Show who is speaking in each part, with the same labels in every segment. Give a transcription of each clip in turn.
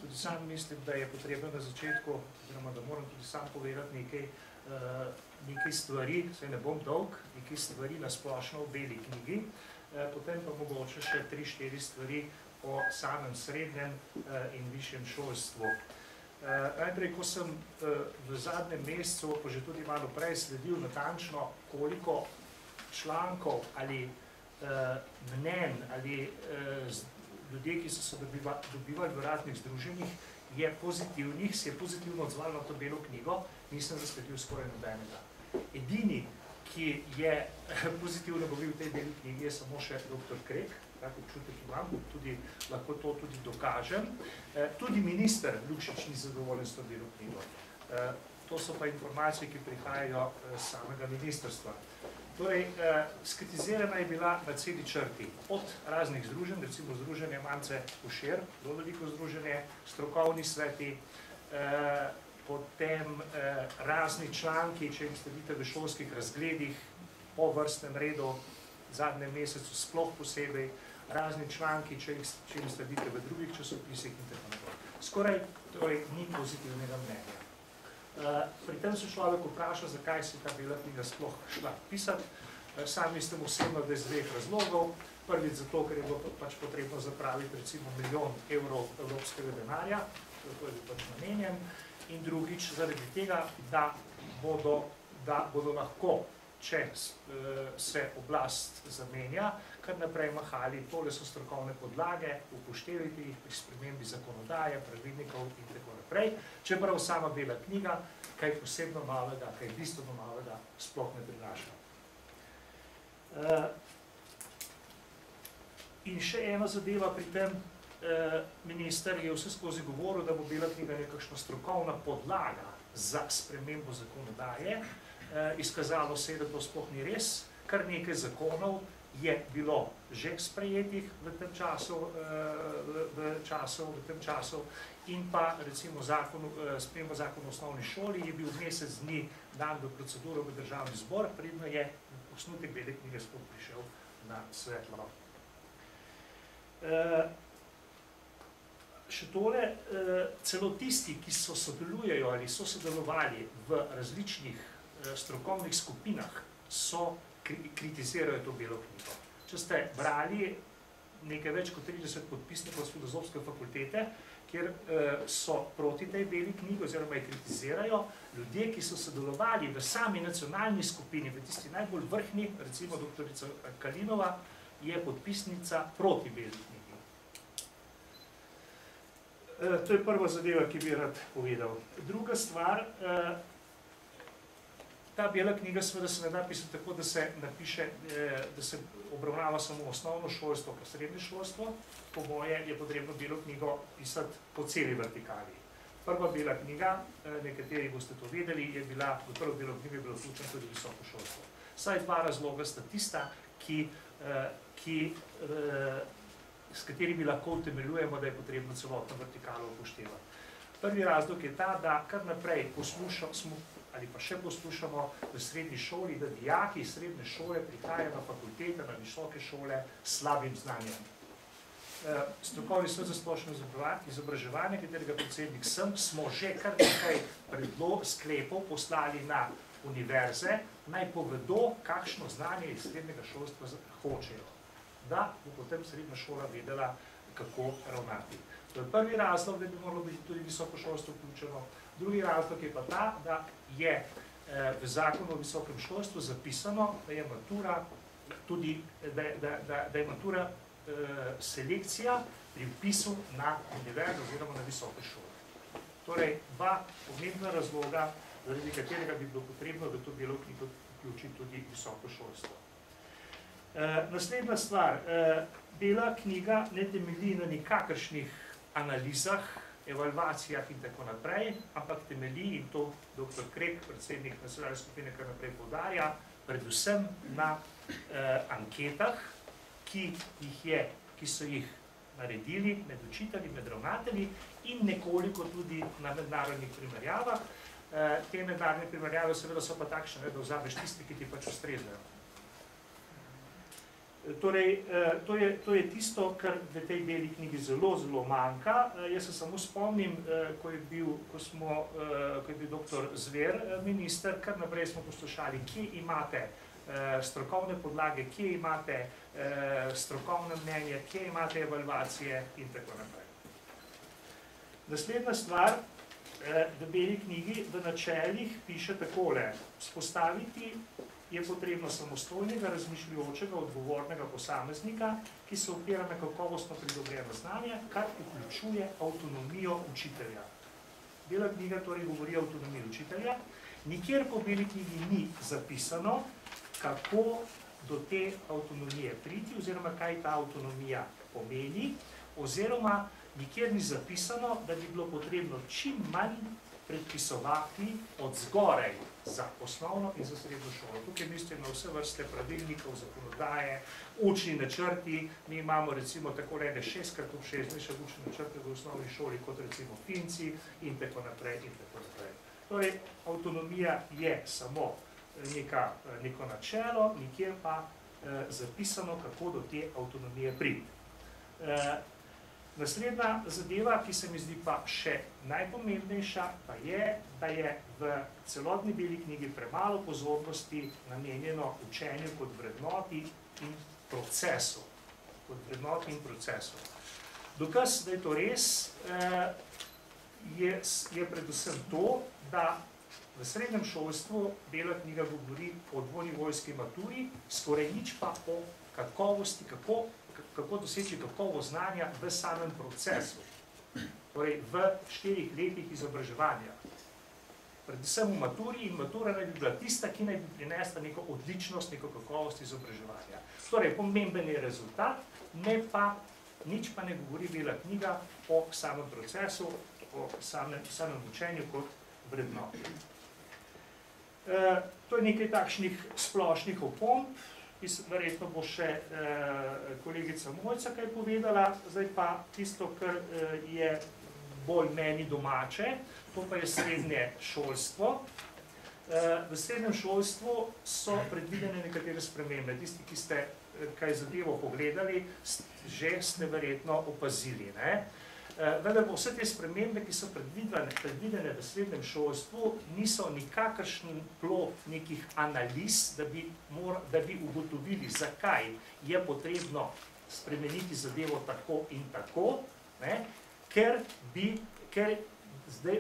Speaker 1: Tudi sam mislim, da je potrebno na začetku, oziroma da moram tudi sam povedati nekaj stvari, saj ne bom dolg, nekaj stvari na splošno v beli knjigi, potem pa mogoče še 3-4 stvari o samem srednjem in višjem šolstvu. Najprej, ko sem v zadnjem mesecu, pa že tudi malo prej sledil natančno, koliko člankov ali mnenj ali ljudje, ki so se dobivali v raznih združenjih, je pozitivnih, se je pozitivno odzval na to belo knjigo, nisem zasledil skoraj nobenega. Edini, ki je pozitivno govoril v tej beli knjigi, je samo še dr. Krek, tak občutek imam, lahko to tudi dokažem. Tudi minister Lukšič ni zadovoljen s to belo knjigo. To so pa informacije, ki prihajajo z samega ministrstva. Torej, skritizirana je bila na celi črti. Od raznih združenj, recimo združenje Mance Košir, zelo veliko združenje, strokovni sveti, potem razni članki, če jim sledite v šolskih razgledih, po vrstnem redu, v zadnjem mesecu sploh posebej, razni članki, če jim sledite v drugih časopisih in tako naprej. Skoraj torej ni pozitivnega mnenja. Pri tem se človek vpraša, zakaj se ta bela knjiga sploh šla pisati. Sam mislim osebno, da je z dveh razlogov. Prvič zato, ker je bilo pač potrebno zapraviti recimo €1 milijon evropskega denarja, to je pač namenjen, in drugič zaradi tega, da bodo lahko, če se oblast zamenja, kar naprej mahali, tole so strokovne podlage, upoštevajte jih pri spremembi zakonodaje, pravilnikov in tako naprej, čeprav sama bela knjiga kaj posebno novega, kaj bistveno novega sploh ne prinaša. In še ena zadeva pri tem, minister je vse skozi govoril, da bo bela knjiga nekakšna strokovna podlaga za spremembo zakonodaje. Izkazalo se je, da to sploh ni res. Kar nekaj zakonov je bilo že sprejetih v tem času in pa recimo sprememba zakona o osnovni šoli je bil mesec dni dan v proceduro v državni zbor, predno je osnutek bele knjige sploh prišel na svetlo. Še tole, celo tisti, ki sodelujejo ali so sodelovali v različnih strokovnih skupinah, kritizirajo to belo knjigo. Če ste brali nekaj več kot 30 podpisnikov z Filozofske fakultete, kjer so proti tej beli knjigi oziroma jo kritizirajo, ljudje, ki so sodelovali v sami nacionalni skupini, v tisti najbolj vrhni, recimo doktorica Kalinova, je podpisnica proti beli knjigi. To je prva zadeva, ki bi rad povedal. Druga stvar, ta bela knjiga seveda se ne da pisati tako, da se napiše, da se obravnava samo osnovno šolstvo pa srednje šolstvo. Po moje je potrebno belo knjigo pisati po celi vertikali. Prva bela knjiga, nekateri boste to vedeli, je bila, v prvo belo knjigo je bilo vključeno tudi visoko šolstvo. Saj dva razloga sta tista, s katerimi lahko utemeljujemo, da je potrebno celotno vertikalo upoštevati. Prvi razlog je ta, da kar naprej poslušamo, ali pa še poslušamo v srednji šoli, da dijaki iz srednje šole prihajajo na fakultete, na visoke šole s slabim znanjem. Strokovni svet za splošno izobraževanje, katerega predsednik sem, smo že kar nekaj sklepov poslali na univerze, naj povedo, kakšno znanje iz srednjega šolstva hočejo, da bo potem srednja šola vedela, kako ravnati. To je prvi razlog, da bi moralo biti tudi visoko šolstvo vključeno. Drugi razlog je pa ta, da je v zakonu o visokem šolstvu zapisano, da je matura selekcija pri vpisu na univerzo oziroma na visoke šole. Torej, dva pomembna razloga, zaradi katerega bi bilo potrebno, da to belo knjigo vključi tudi visoko šolstvo. Naslednja stvar, bela knjiga ne temelji na nikakršnih analizah, evalvacijah in tako naprej, ampak temelji, in to dr. Krek, predsednik nacionalne skupine, kar naprej poudarja, predvsem na anketah, ki so jih naredili med učitelji, med ravnatelji in nekoliko tudi na mednarodnih primerjavah. Te mednarodne primerjave seveda so pa takšne, da vzameš tisti, ki ti pač ustrezajo. Torej, to je tisto, kar v tej beli knjigi zelo, zelo manjka. Jaz se samo spomnim, ko je bil doktor Zver minister, kar naprej smo poslušali, kje imate strokovne podlage, kje imate strokovne mnenje, kje imate evalvacije in tako naprej. Naslednja stvar, v beli knjigi v načelih piše takole: vzpostaviti je potrebno samostojnega, razmišljujočega, odgovornega posameznika, ki se opira na kakovostno pridobljeno znanje, kar vključuje avtonomijo učitelja. Bela knjiga torej govori o avtonomiji učitelja. Nikjer po beli knjigi ni zapisano, kako do te avtonomije priti, oziroma kaj ta avtonomija pomeni, oziroma nikjer ni zapisano, da bi bilo potrebno čim manj predpisovati od zgoraj za osnovno in za srednjo šolo. Tukaj mislim na vse vrste pravilnikov, zakonodaje, učni načrti. Mi imamo recimo tako rede 6x6 učne načrte v osnovni šoli, kot recimo Finci in tako naprej in tako naprej. Torej, avtonomija je samo neko načelo, nikjer pa zapisano, kako do te avtonomije priti. Naslednja zadeva, ki se mi zdi pa še najpomembnejša, pa je, da je v celotni beli knjigi premalo pozornosti namenjeno učenju kot vrednoti in procesu. Kot vrednoti in procesu. Dokaz, da je to res, je predvsem to, da v srednjem šolstvu bela knjiga govori o dvonivojski maturi, skoraj nič pa o kakovosti, kako doseči kakovost znanja v samem procesu, torej v 4 letih izobraževanja. Predvsem v maturi, in matura naj bi bila tista, ki naj bi prinesla neko odličnost, neko kakovost izobraževanja. Torej, pomemben je rezultat, nič pa ne govori bela knjiga o samem procesu, o samem učenju kot vrednoti. To je nekaj takšnih splošnih opomb, verjetno bo še kolegica Mojca kaj povedala, zdaj pa tisto, kar je bolj meni domače, to pa je srednje šolstvo. V srednjem šolstvu so predvidene nekatere spremembe. Tisti, ki ste kaj zadevo pogledali, že ste verjetno opazili. Vendar pa vse te spremembe, ki so predvidene v srednjem šolstvu, niso nikakršen plod nekih analiz, da bi ugotovili, zakaj je potrebno spremeniti zadevo tako in tako, ker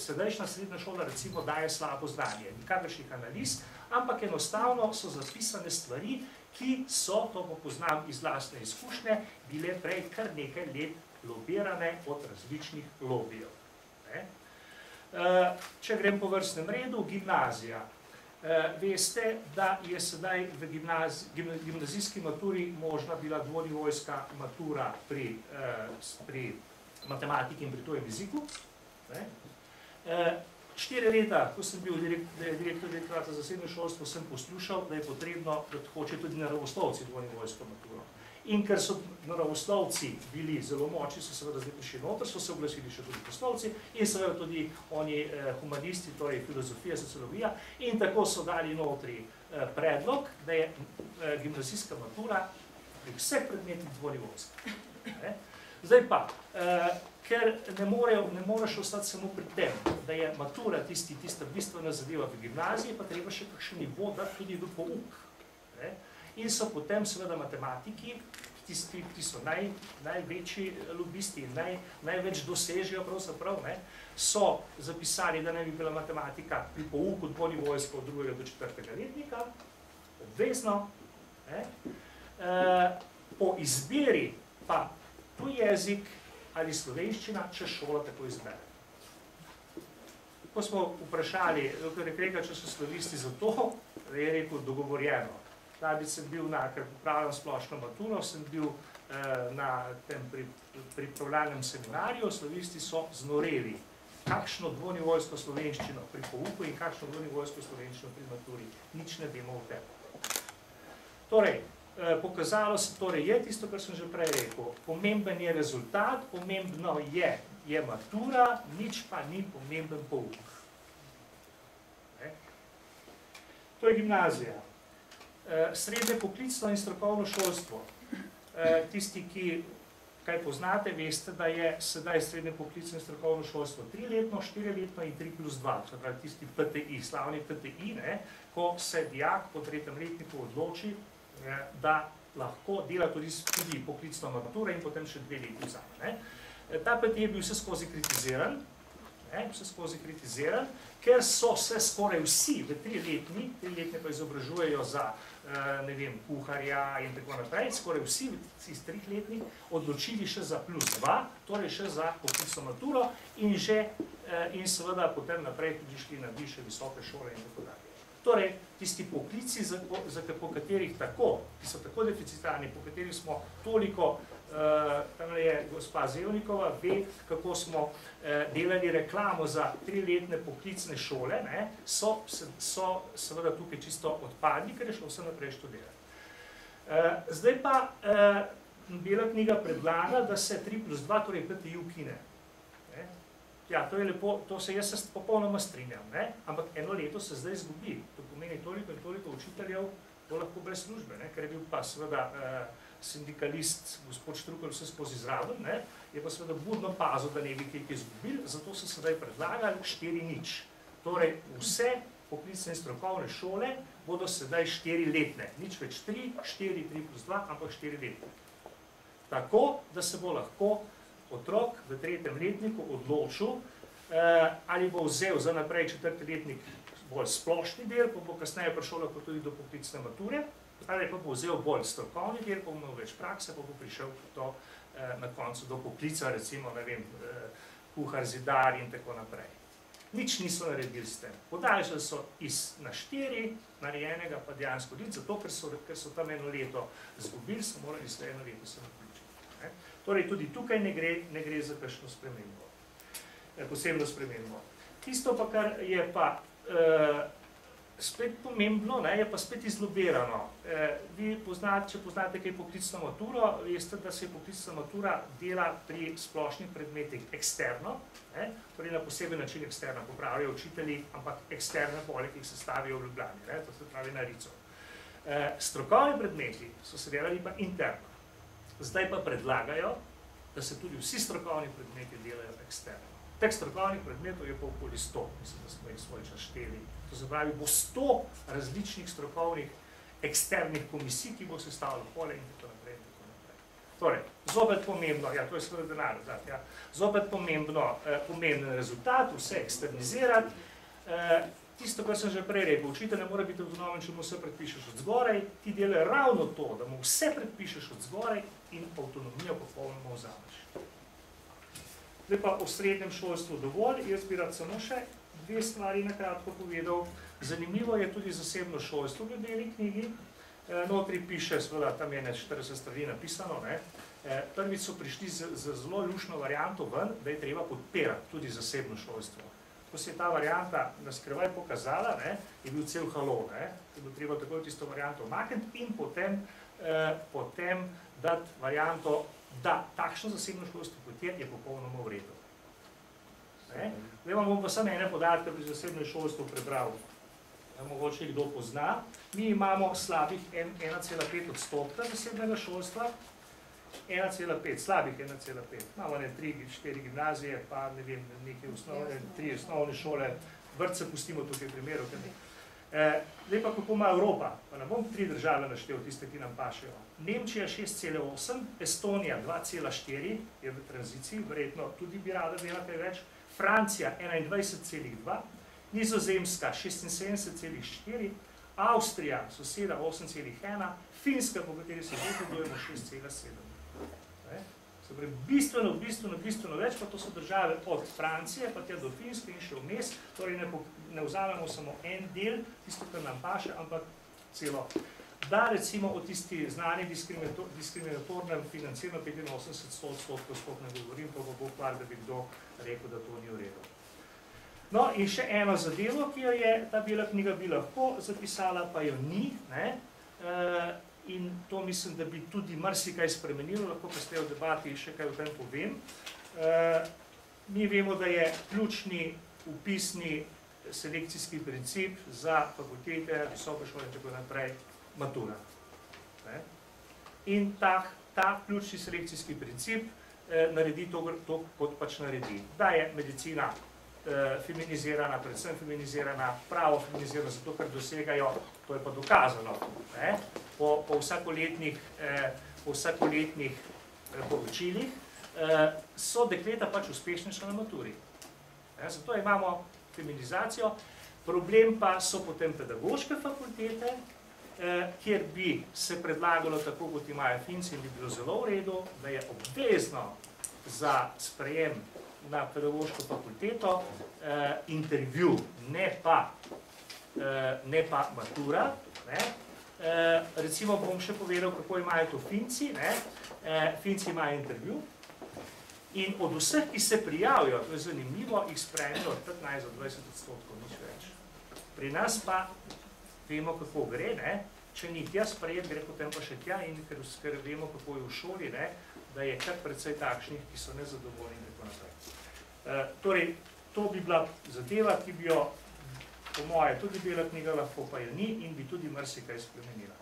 Speaker 1: sedajšnja srednja šola recimo daje slabo znanje. Nikakršnih analiz, ampak enostavno so zapisane stvari, ki so, to pa poznam iz lastne izkušnje, bile prej kar nekaj let lobirane od različnih lobijev. Če grem po vrstnem redu, gimnazija. Veste, da je sedaj v gimnazijski maturi možna bila dvonivojska matura pri matematiki in pri tujem jeziku. 4 leta, ko sem bil direktor direktorata za srednje šolstvo, sem poslušal, da je potrebno, da hoče tudi naravoslovci dvonivojsko maturo. In ker so naravoslovci bili zelo močni, so seveda zdaj prišli noter, so se oglasili še tudi poslovci in seveda tudi oni humanisti, torej filozofija, sociologija, in tako so dali notri predlog, da je gimnazijska matura pri vseh predmetih dvonivojska. Zdaj pa, ker ne moreš ostati samo pri tem, da je matura tista bistvena zadeva v gimnaziji, pa treba še kakšen nivo dati tudi v pouk. In so potem seveda matematiki, tisti, ki so največji lobisti in največ dosežejo pravzaprav, so zapisali, da naj bi bila matematika pri pouku dvonivojska od 2. do 4. letnika, obvezno, po izbiri pa tuj jezik ali slovenščina, če šola tako izbere. Ko smo vprašali, doktor Rekreka, če so slovisti za to, je rekel dogovorjeno. David sem bil ker popravljam splošno maturo, sem bil na tem pripravljalnem seminarju, slovisti so znoreli, kakšno dvonivojsko slovenščino pri pouku in kakšno dvonivojsko slovenščino pri maturi. Nič ne vemo o tem. Torej, pokazalo se, je tisto, kar sem že prej rekel, pomemben je rezultat, pomembno je matura, nič pa ni pomemben pouk. To je gimnazija. Srednje poklicno in strokovno šolstvo. Tisti, ki kaj poznate, veste, da je sedaj srednje poklicno in strokovno šolstvo 3-letno, 4-letno in 3+2, to je tisti PTI, slavni PTI, ko se dijak po 3. letniku odloči, da lahko dela tudi poklicno maturo in potem še 2 leti vzame. Ta PTI je bil vse skozi kritiziran, ker so se skoraj vsi v 3-letne pa izobražujejo za kuharja in tako naprej, skoraj vsi iz 3-letnih odločili še za +2, torej še za poklicno maturo in seveda potem naprej tudi šli na višje visoke šole in tako dalje. Torej, tisti poklici, po katerih ki so tako deficitarni, po katerih smo toliko, tam je gospa Zevnikova, ve, kako smo delali reklamo za 3-letne poklicne šole, so seveda tukaj čisto odpadli, ker je šlo vse naprej študirati. Zdaj pa Bela knjiga predlaga, da se 3+2, torej PTI ukine. Ja, to je lepo, to se jaz popolnoma strinjam, ampak 1 leto se zdaj izgubi. To pomeni toliko in toliko učiteljev, bo lahko brez službe, ker je bil pa seveda sindikalist gospod Štrukelj vse skozi zraven, je pa seveda budno pazil, da ne bi kaj izgubili, zato so sedaj predlagali 4:0. Torej, vse poklicne in strokovne šole bodo sedaj 4-letne, nič več 3, 4, 3+2, ampak 4-letne. Tako, da se bo lahko otrok v 3. letniku odločil, ali bo vzel za naprej 4. letnik bolj splošni del, pa bo kasneje prišel lahko tudi do poklicne mature, ali pa bo vzel bolj strokovni del, pa bo imel več prakse, pa bo prišel na koncu do poklica, recimo, kuhar, zidar in tako naprej. Nič niso naredili s tem. Podaljšali so na 4, narejenega pa dejansko nič, zato ker so tam 1 leto izgubili, so morali se 1 leto se naključiti. Torej, tudi tukaj ne gre za kakšno spremembo, posebno spremembo. Tisto pa, kar je pa spet pomembno, je pa spet izlobirano. Vi, če poznate kaj poklicno maturo, veste, da se poklicna matura dela pri splošnih predmetih eksterno, torej na poseben način eksterno, popravljajo učitelji, ampak eksterne poleg jih sestavijo v Ljubljani, to se pravi na Rico. Strokovni predmeti so se delali pa interno. Zdaj pa predlagajo, da se tudi vsi strokovni predmeti delajo eksterno. Teh strokovnih predmetov je pa okoli 100, mislim, da smo jih svoj čas šteli. To se pravi, bo 100 različnih strokovnih eksternih komisij, ki bo sestavljalo pole in tako naprej in tako naprej. Torej, zopet pomembno, ja, to je seveda denar, zopet pomemben rezultat, vse eksternizirati. Tisto, kar sem že prej rekel, učitelj ne mora biti avtonomen, če mu vse predpišeš od zgoraj, ti delajo ravno to, da mu vse predpišeš od zgoraj in avtonomijo popolnoma vzameš. Zdaj pa o srednjem šolstvu dovolj, jaz bi rad samo še 2 stvari na kratko povedal. Zanimivo je tudi zasebno šolstvo v Beli knjigi. Notri piše, seveda, tam je 40 strani napisano, prvič so prišli z zelo luštno varianto ven, da je treba podpirati tudi zasebno šolstvo. Ko se je ta varianta naskrivaj pokazala, je bil cel halo, je bilo treba takoj tisto varianto omakniti in potem dati varianto, da takšno zasebno šolstvo kot je popolnoma v redu. Zdaj vam bom pa samo ene podatke pri zasebnem šolstvu prebral, mogoče jih kdo pozna. Mi imamo slabih 1,5% zasebnega šolstva, 1,5, slabih 1,5. Imamo 3-4 gimnazije, pa ne vem, neke 3 osnovne šole, vrtce pustimo tukaj primeru. Zdaj pa kako ima Evropa, pa ne bom 3 države naštel, tiste, ki nam pašejo. Nemčija 6,8, Estonija 2,4, je v tranziciji, verjetno tudi bi rada imela kaj več. Francija 21,2, Nizozemska 76,4, Avstrija, soseda 8,1, Finska, po kateri se že podujemo, 6,7. Se pravi, bistveno več, pa to so države od Francije, pa tja do Finske in še vmes, torej ne vzamemo samo en del, tisto, kar nam paše, ampak celo. Da recimo o tisti znani diskriminatornem financiranju 85% sploh ne govorim, pa bo kvar, da bi kdo rekel, da to ni v redu. No in še eno zadevo, ki jo je ta Bela knjiga bi lahko zapisala, pa jo ni, in to mislim, da bi tudi marsikaj spremenilo, lahko kasneje v debati še kaj o tem povem. Mi vemo, da je ključni vpisni selekcijski princip za fakultete, visoke šole in tako naprej matura. In ta ključni selekcijski princip naredi to, kot pač naredi. Da je medicina feminizirana, predvsem feminizirana, pravo feminizirana, zato ker dosegajo, to je pa dokazano, po vsakoletnih poročilih, so dekleta pač uspešnejša na maturi. Zato imamo feminizacijo, problem pa so potem pedagoške fakultete, kjer bi se predlagalo tako, kot imajo Finci, in bi bilo zelo v redu, da je obvezno za sprejem na pedagoško fakulteto intervju, ne pa matura. Recimo bom še povedal, kako imajo to Finci. Finci imajo intervju in od vseh, ki se prijavijo, to je zanimivo, jih sprejmejo od 15 do 20%, nič več. Pri nas pa vemo, kako gre, če ni tja sprejet, gre potem pa še tja, in ker vemo, kako je v šoli, da je kar precej takšnih, ki so nezadovoljni in tako naprej. Torej, to bi bila zadeva, ki bi jo, po moje, tudi bela knjiga lahko, pa jo ni in bi tudi marsikaj spremenila.